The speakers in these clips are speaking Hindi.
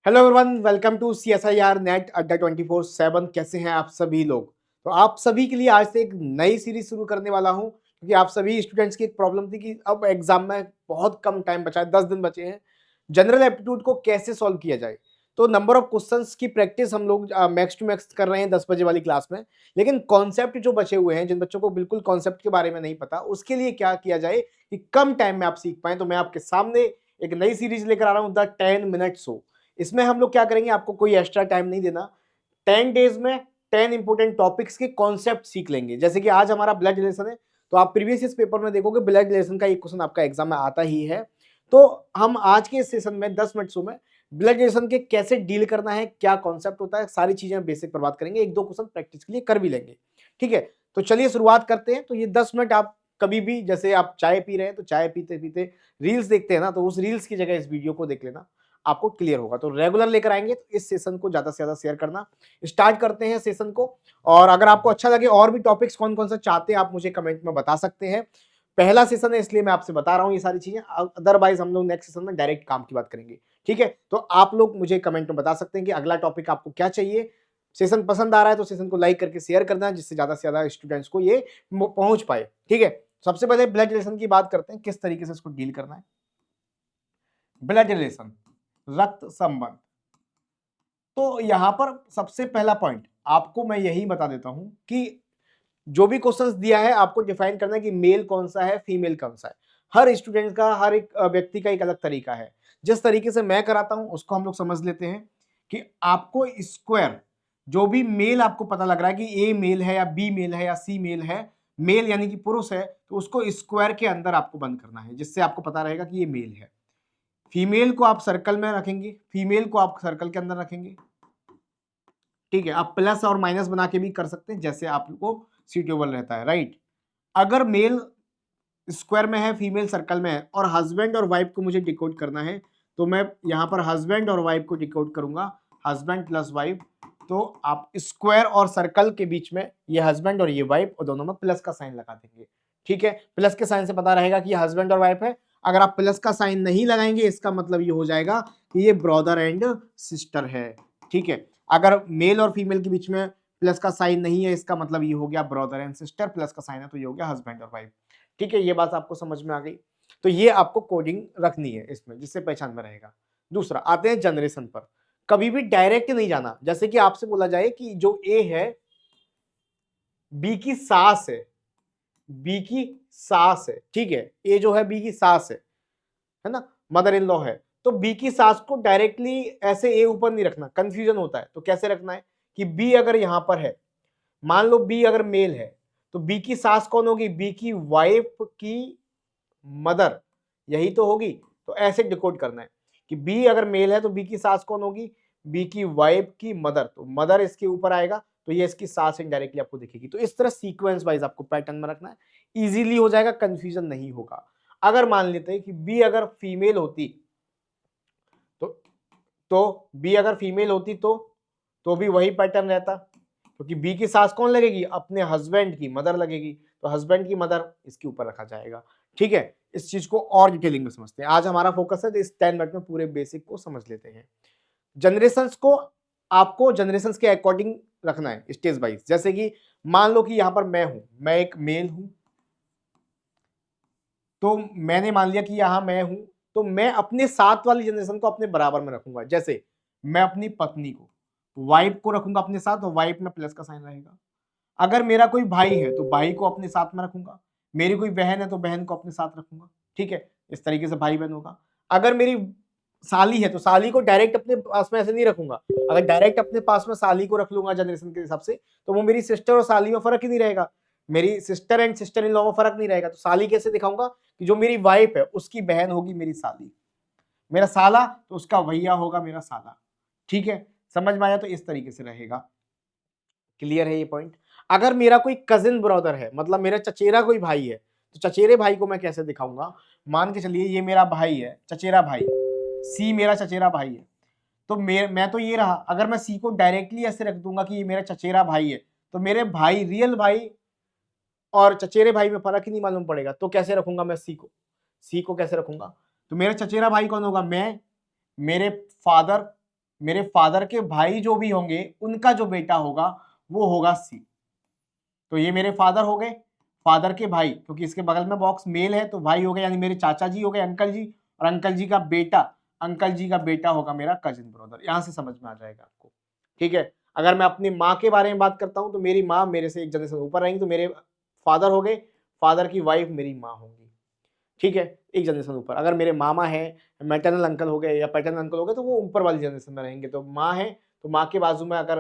Hello everyone, welcome to CSIR NET Adda 24/7। कैसे हैं आप सभी लोग? तो आप सभी के लिए आज से एक नई सीरीज शुरू करने वाला हूं, क्योंकि आप सभी स्टूडेंट्स की एक प्रॉब्लम थी कि अब एग्जाम में बहुत कम टाइम बचा है, 10 दिन बचे हैं। जनरल एप्टीट्यूड को कैसे सॉल्व किया जाए? तो नंबर ऑफ क्वेश्चंस की प्रैक्टिस हम लोग मैक्स टू मैक्स कर रहे हैं 10 बजे वाली क्लास में। लेकिन कॉन्सेप्ट जो बचे हुए हैं, जिन बच्चों को बिल्कुल कॉन्सेप्ट के बारे में नहीं पता, उसके लिए क्या किया जाए कि कम टाइम में आप सीख पाए। तो मैं आपके सामने एक नई सीरीज लेकर आ रहा हूं, द 10 मिनट शो। इसमें हम लोग क्या करेंगे, आपको कोई एक्स्ट्रा टाइम नहीं देना। 10 डेज में 10 इंपोर्टेंट टॉपिक्स के कॉन्सेप्ट सीख लेंगे। जैसे कि आज हमारा ब्लड रिलेशन है, तो आप प्रीवियस पेपर में देखोगे ब्लड रिलेशन का एक क्वेश्चन आपका एग्जाम में आता ही है। तो हम आज के इस सेशन में 10 मिनट शो में ब्लड रिलेशन के कैसे डील करना है, क्या कॉन्सेप्ट होता है, सारी चीजें बेसिक पर बात करेंगे। एक दो क्वेश्चन प्रैक्टिस के लिए कर भी लेंगे। ठीक है, तो चलिए शुरुआत करते हैं। तो ये 10 मिनट आप कभी भी, जैसे आप चाय पी रहे हैं तो चाय पीते पीते रील्स देखते हैं ना, तो उस रील्स की जगह इस वीडियो को देख लेना, आपको क्लियर होगा। तो रेगुलर लेकर आएंगे, तो इस सेशन को ज्यादा से ज्यादा शेयर करना। स्टार्ट करते हैं सेशन को। और अगर आपको अच्छा लगे और भी टॉपिक्स कौन कौन सा चाहते हैं, आप मुझे कमेंट में बता सकते हैं। पहला सेशन है इसलिए मैं आपसे बता रहा हूं ये सारी चीजें, अदरवाइज हम लोग नेक्स्ट सेशन में डायरेक्ट काम की बात करेंगे। ठीक है, तो आप लोग मुझे कमेंट में बता सकते हैं कि अगला टॉपिक आपको क्या चाहिए। सेशन पसंद आ रहा है तो सेशन को लाइक करके शेयर करना, जिससे ज्यादा से ज्यादा स्टूडेंट्स को ये पहुंच पाए। ठीक है, सबसे पहले ब्लड रिलेशन की बात करते हैं, किस तरीके से इसको डील करना है। ब्लड रिलेशन, रक्त संबंध। तो यहां पर सबसे पहला पॉइंट आपको मैं यही बता देता हूं कि जो भी क्वेश्चंस दिया है आपको डिफाइन करना है कि मेल कौन सा है, फीमेल कौन सा है। हर स्टूडेंट का, हर एक व्यक्ति का एक अलग तरीका है। जिस तरीके से मैं कराता हूं उसको हम लोग समझ लेते हैं कि आपको स्क्वायर, जो भी मेल आपको पता लग रहा है कि ए मेल है या बी मेल है या सी मेल है, मेल यानी कि पुरुष है, तो उसको स्क्वायर के अंदर आपको बंद करना है, जिससे आपको पता रहेगा कि ये मेल है। फीमेल को आप सर्कल में रखेंगे, फीमेल को आप सर्कल के अंदर रखेंगे। ठीक है, आप प्लस और माइनस बना के भी कर सकते हैं, जैसे आपको सूटेबल रहता है। राइट, अगर मेल स्क्वायर में है, फीमेल सर्कल में है, और हस्बैंड और वाइफ को मुझे डिकोड करना है, तो मैं यहां पर हस्बैंड और वाइफ को डिकोड करूंगा, हस्बैंड प्लस वाइफ। तो आप स्क्वायर और सर्कल के बीच में ये हस्बैंड और ये वाइफ, और दोनों में प्लस का साइन लगा देंगे। ठीक है, प्लस के साइन से पता रहेगा कि ये हस्बैंड और वाइफ है। अगर आप प्लस का साइन नहीं लगाएंगे, इसका मतलब ये हो जाएगा कि ये ब्रदर एंड सिस्टर है। ठीक है, अगर मेल और फीमेल के बीच में प्लस का साइन नहीं है, इसका मतलब ये हो गया ब्रदर एंड सिस्टर। प्लस का साइन है तो ये हो गया हस्बैंड और वाइफ। ठीक है, ये बात आपको समझ में आ गई। तो ये आपको कोडिंग रखनी है इसमें, जिससे पहचान में रहेगा। दूसरा, आते हैं जनरेशन पर। कभी भी डायरेक्ट नहीं जाना। जैसे कि आपसे बोला जाए कि जो ए है, बी की सास है, बी की सास है। ठीक है, ए जो है बी की सास है ना, मदर इन लॉ है। तो बी की सास को डायरेक्टली ऐसे ए ऊपर नहीं रखना, कंफ्यूजन होता है। तो कैसे रखना है कि बी अगर यहां पर है, मान लो बी अगर मेल है, तो बी की सास कौन होगी? बी की वाइफ की मदर, यही तो होगी। तो ऐसे डिकोड करना है कि बी अगर मेल है तो बी की सास कौन होगी? बी की वाइफ की मदर। तो मदर इसके ऊपर आएगा, तो ये इसकी सास इनडायरेक्टली आपको दिखेगी। तो इस तरह सीक्वेंस वाइज आपको पैटर्न में रखना है, इजीली हो जाएगा, कंफ्यूजन नहीं होगा। अगर मान लेते हैं कि बी अगर फीमेल होती, तो बी अगर फीमेल होती तो भी वही पैटर्न रहता, क्योंकि बी की सास कौन लगेगी? अपने हस्बैंड की मदर लगेगी। तो हस्बैंड की मदर इसके ऊपर रखा जाएगा। ठीक है, इस चीज को और डिटेलिंग में समझते हैं। आज हमारा फोकस है, तो इस 10 मिनट में पूरे बेसिक को समझ लेते हैं। जनरेशंस को आपको जनरेशंस के अकॉर्डिंग रखना है, स्टेज वाइज। जैसे कि मान लो कि यहां पर मैं हूं, मैं एक मेल हूं, तो मैंने मान लिया कि यहां मैं हूं, तो मैं अपने साथ वाली जनरेशन को अपने बराबर में रखूंगा। जैसे मैं अपनी पत्नी को, वाइफ को रखूंगा अपने साथ, और वाइफ में प्लस का साइन रहेगा। अगर मेरा कोई भाई है तो भाई को अपने साथ में रखूंगा, मेरी कोई बहन है तो बहन को अपने साथ रखूंगा। ठीक है, इस तरीके से भाई बहन होगा। अगर मेरी साली है तो साली को डायरेक्ट अपने पास में ऐसे नहीं रखूंगा। अगर डायरेक्ट अपने पास में साली को रख लूंगा जनरेशन के हिसाब से, तो वो मेरी सिस्टर और साली में फर्क ही नहीं रहेगा, मेरी sister and sister in law में फर्क नहीं रहेगा। तो साली कैसे दिखाऊंगा कि जो मेरी वाइफ है उसकी बहन होगी मेरी साली, मेरा साला तो उसका भैया होगा मेरा साला। ठीक है, समझ में आया? तो इस तरीके से रहेगा। क्लियर है ये पॉइंट? अगर मेरा कोई कजिन ब्रदर है, मतलब मेरा चचेरा कोई भाई है, तो चचेरे भाई को मैं कैसे दिखाऊंगा? मान के चलिए ये मेरा भाई है, चचेरा भाई, सी मेरा चचेरा भाई है। तो मैं तो ये रहा, अगर मैं सी को डायरेक्टली ऐसे रख दूंगा कि ये मेरा चचेरा भाई है, तो मेरे भाई, रियल भाई और चचेरे भाई में फर्क ही नहीं मालूम पड़ेगा। तो कैसे रखूंगा मैं सी को? सी को कैसे रखूंगा? तो मेरा चचेरा भाई कौन होगा? मैं, मेरे फादर मेरे फादर के भाई जो भी होंगे उनका जो बेटा होगा वो होगा सी। तो ये मेरे फादर हो गए, फादर के भाई, क्योंकि इसके बगल में बॉक्स मेल है तो भाई हो गए, यानी मेरे चाचा जी हो गए, अंकल जी, और अंकल जी का बेटा, अंकल जी का बेटा होगा मेरा कजिन ब्रदर। यहां से समझ में आ जाएगा आपको, ठीक है। अगर मैं अपनी माँ के बारे में बात करता हूं तो मेरी माँ मेरे से एक जनरेशन ऊपर रहेंगी, तो मेरे फादर हो गए, फादर की वाइफ मेरी माँ होंगी, ठीक है, एक जनरेशन ऊपर। अगर मेरे मामा है, मैटरनल अंकल हो गए या पैटर्नल अंकल हो गए, तो वो ऊपर वाली जनरेशन में रहेंगे। तो माँ है तो माँ के बाजू में अगर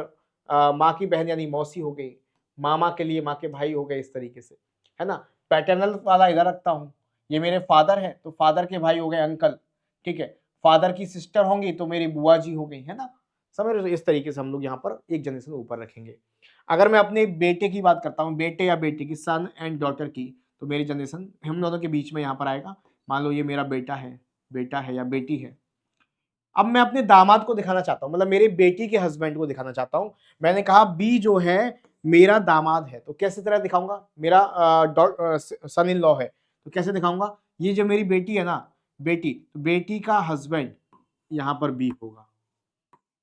माँ की बहन यानी मौसी हो गई, मामा के लिए माँ के भाई हो गए, इस तरीके से, है ना। पैटर्नल वाला इधर रखता हूँ, ये मेरे फादर है तो फादर के भाई हो गए अंकल, ठीक है। फादर की सिस्टर होंगी तो मेरी बुआ जी हो गई, है ना। समझ रहे हो, इस तरीके से हम लोग यहाँ पर एक जनरेशन ऊपर रखेंगे। अगर मैं अपने बेटे की बात करता हूँ, बेटे या बेटी की, सन एंड डॉटर की, तो मेरी जनरेशन हम दोनों के बीच में यहाँ पर आएगा। मान लो ये मेरा बेटा है या बेटी है। अब मैं अपने दामाद को दिखाना चाहता हूँ, मतलब मेरी बेटी के हस्बैंड को दिखाना चाहता हूँ। मैंने कहा बी जो है मेरा दामाद है, तो कैसे तरह दिखाऊंगा, मेरा सन इन लॉ है, तो कैसे दिखाऊंगा, ये जो मेरी बेटी है ना, बेटी, तो बेटी का हस्बैंड यहाँ पर बी होगा,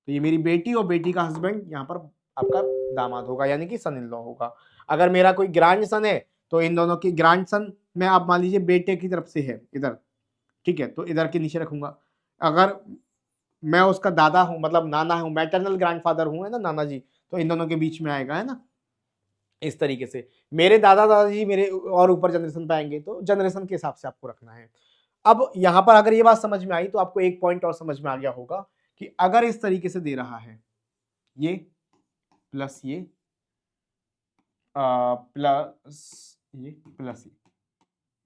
तो ये मेरी बेटी और बेटी का हस्बैंड यहाँ पर आपका दामाद होगा, यानी कि सन इन लॉ होगा। अगर मेरा कोई ग्रैंड सन है तो इन दोनों की ग्रैंड सन में आप मान लीजिए बेटे की तरफ से है इधर, ठीक है, तो इधर के नीचे रखूंगा। अगर मैं उसका दादा हूं, मतलब नाना हूं, मैटरनल ग्रैंडफादर हूं, है ना, नाना जी, तो इन दोनों के बीच में आएगा, है ना, इस तरीके से। मेरे दादा दादाजी मेरे और ऊपर जनरेशन पे आएंगे, तो जनरेशन के हिसाब से आपको रखना है। अब यहां पर अगर ये बात समझ में आई तो आपको एक पॉइंट और समझ में आ गया होगा कि अगर इस तरीके से दे रहा है, ये प्लस ये प्लस ये,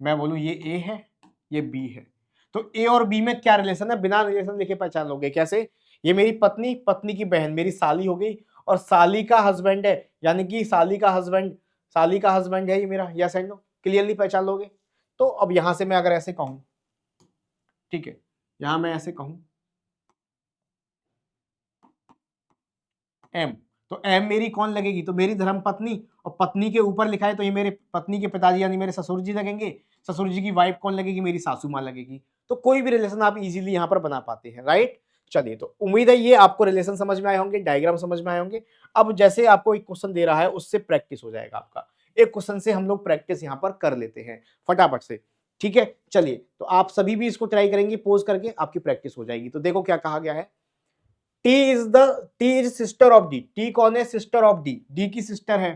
मैं बोलूं ये ए है, ये बी है, तो ए और बी में क्या रिलेशन है, बिना रिलेशन देखे पहचान लोगे कैसे। ये मेरी पत्नी, पत्नी की बहन मेरी साली हो गई, और साली का हस्बैंड है, यानी कि साली का हस्बैंड है ये मेरा, यस एंड नो, क्लियरली पहचान लोगे। तो अब यहां से मैं अगर ऐसे कहूं, ठीक है, यहां मैं ऐसे कहूं एम, तो एम मेरी कौन लगेगी, तो मेरी धर्म पत्नी, और पत्नी के ऊपर लिखा है तो ये मेरे पत्नी के पिताजी यानी मेरे ससुर जी लगेंगे, ससुर जी की वाइफ कौन लगेगी, मेरी सासू माँ लगेगी। तो कोई भी रिलेशन आप इजीली यहाँ पर बना पाते हैं, राइट। चलिए, तो उम्मीद है ये आपको रिलेशन समझ में आए होंगे, डायग्राम समझ में आए होंगे। अब जैसे आपको एक क्वेश्चन दे रहा है उससे प्रैक्टिस हो जाएगा आपका, एक क्वेश्चन से हम लोग प्रैक्टिस यहाँ पर कर लेते हैं फटाफट से, ठीक है। चलिए, तो आप सभी भी इसको ट्राई करेंगे, पोज करके आपकी प्रैक्टिस हो जाएगी। तो देखो क्या कहा गया है, T is sister of D, T कौन है, सिस्टर ऑफ डी, डी की सिस्टर है,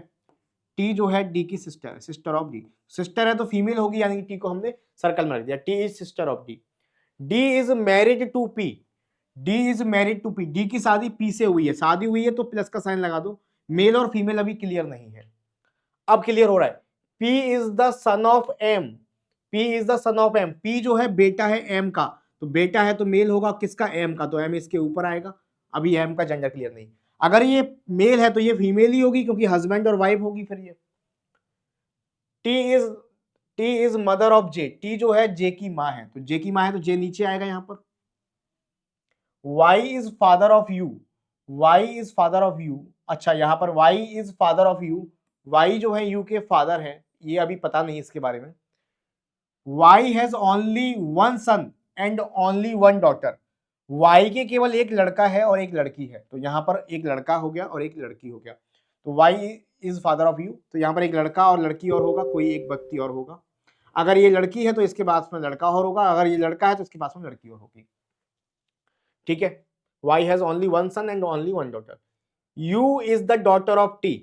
टी जो है डी की सिस्टर है, सिस्टर ऑफ डी, सिस्टर है तो फीमेल होगी, यानी कि टी को हमने सर्कल में रख दिया, T is sister of D. D is married to P, D is married to P, D की शादी पी से हुई है, शादी हुई है तो प्लस का साइन लगा दो। मेल और फीमेल अभी क्लियर नहीं है, अब क्लियर हो रहा है। P is the son of M, P is the son of M, P जो है बेटा है एम का, तो बेटा है तो मेल होगा किसका, एम का, तो एम इसके ऊपर आएगा। अभी एम का जेंडर क्लियर नहीं, अगर ये मेल है तो ये फीमेल ही होगी क्योंकि हस्बैंड और वाइफ होगी फिर ये। T is mother of J, T जो है जे की माँ है, तो जे की माँ है तो जे नीचे आएगा यहां पर। Y is father of U, Y is father of U, अच्छा यहां पर Y is father of U, Y जो है यू के फादर है, ये अभी पता नहीं इसके बारे में। Y has only one son and only one daughter, Y के केवल एक लड़का है और एक लड़की है, तो यहां पर एक लड़का हो गया और एक लड़की हो गया, तो Y is father of U, तो यहां पर एक लड़का और लड़की और होगा, कोई एक व्यक्ति और होगा। अगर ये लड़की है तो इसके पास में लड़का और होगा, अगर ये लड़का है तो इसके पास में लड़की और होगी, ठीक है। Y has only one son and only one daughter. U is the daughter of T,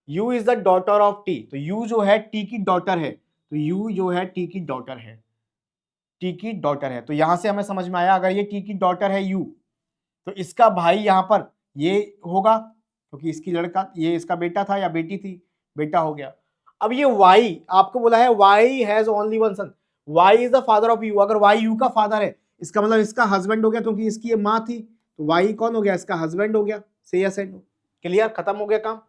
U is the daughter of T, तो यू जो है टी की डॉटर है, तो यू जो है टी की डॉटर है, टी की डॉटर है, तो यहां से हमें समझ में आया अगर ये टी की डॉटर है यू, तो इसका भाई यहां पर ये होगा क्योंकि इसकी लड़का, ये इसका बेटा था या बेटी थी, बेटा हो गया। अब ये वाई आपको बोला है Y has only one son, Y is the father of U, अगर वाई यू का फादर है इसका मतलब इसका हस्बैंड हो गया क्योंकि इसकी ये माँ थी, तो वाई कौन हो गया, इसका हस्बैंड हो गया, से यस एंड नो, क्लियर, खत्म हो गया काम।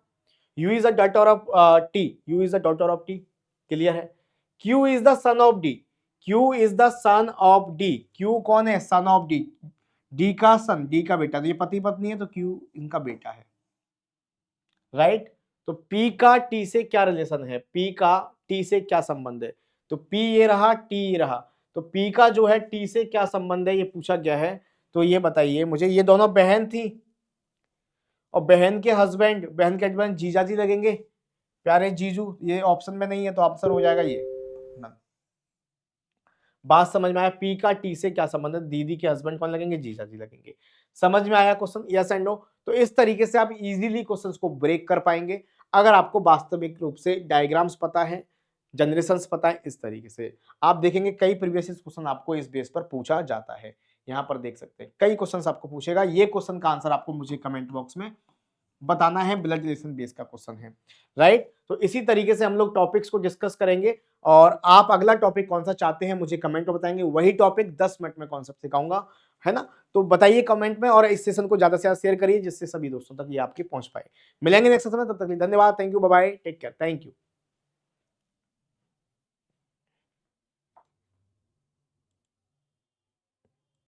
U is the daughter of T, U is the daughter of T, clear है। Q is the son of D, Q is the son of D, Q कौन है, सन ऑफ डी, डी का सन, डी का बेटा, तो ये पति पत्नी है तो क्यू इनका बेटा है, राइट। तो पी का टी से क्या रिलेशन है, पी का टी से क्या संबंध है, तो पी ये रहा, टी ये रहा, तो पी का जो है टी से क्या संबंध है ये पूछा गया है, तो ये बताइए मुझे, ये दोनों बहन थी और बहन के हस्बैंड जीजा जी लगेंगे, प्यारे जीजू, ये ऑप्शन में नहीं है तो आंसर हो जाएगा ये नन। बात समझ में आया? पी का टी से क्या संबंध है? दीदी के हस्बैंड कौन लगेंगे? जीजा जी लगेंगे। समझ में आया क्वेश्चन? Yes and no. तो इस तरीके से आप इजीली क्वेश्चंस को ब्रेक कर पाएंगे अगर आपको वास्तविक रूप से डायग्राम्स पता है, जनरेशंस पता है। इस तरीके से आप देखेंगे कई प्रीवियस क्वेश्चन आपको इस बेस पर पूछा जाता है। यहाँ पर देख सकते हैं कई क्वेश्चंस आपको पूछेगा। ये क्वेश्चन का आंसर आपको मुझे कमेंट बॉक्स में बताना है, ब्लड रिलेशन बेस का क्वेश्चन है, राइट। तो इसी तरीके से हम लोग टॉपिक्स को डिस्कस करेंगे और आप अगला टॉपिक कौन सा चाहते हैं मुझे कमेंट में बताएंगे, वही टॉपिक 10 मिनट में कॉन्सेप्ट सिखाऊंगा, है ना। तो बताइए कमेंट में और इस सेशन को ज्यादा से ज्यादा शेयर करिए जिससे सभी दोस्तों तक ये आपके पहुंच पाए। मिलेंगे नेक्स्ट सेशन में, तब तक के लिए धन्यवाद, thank you, bye bye, take care, thank you.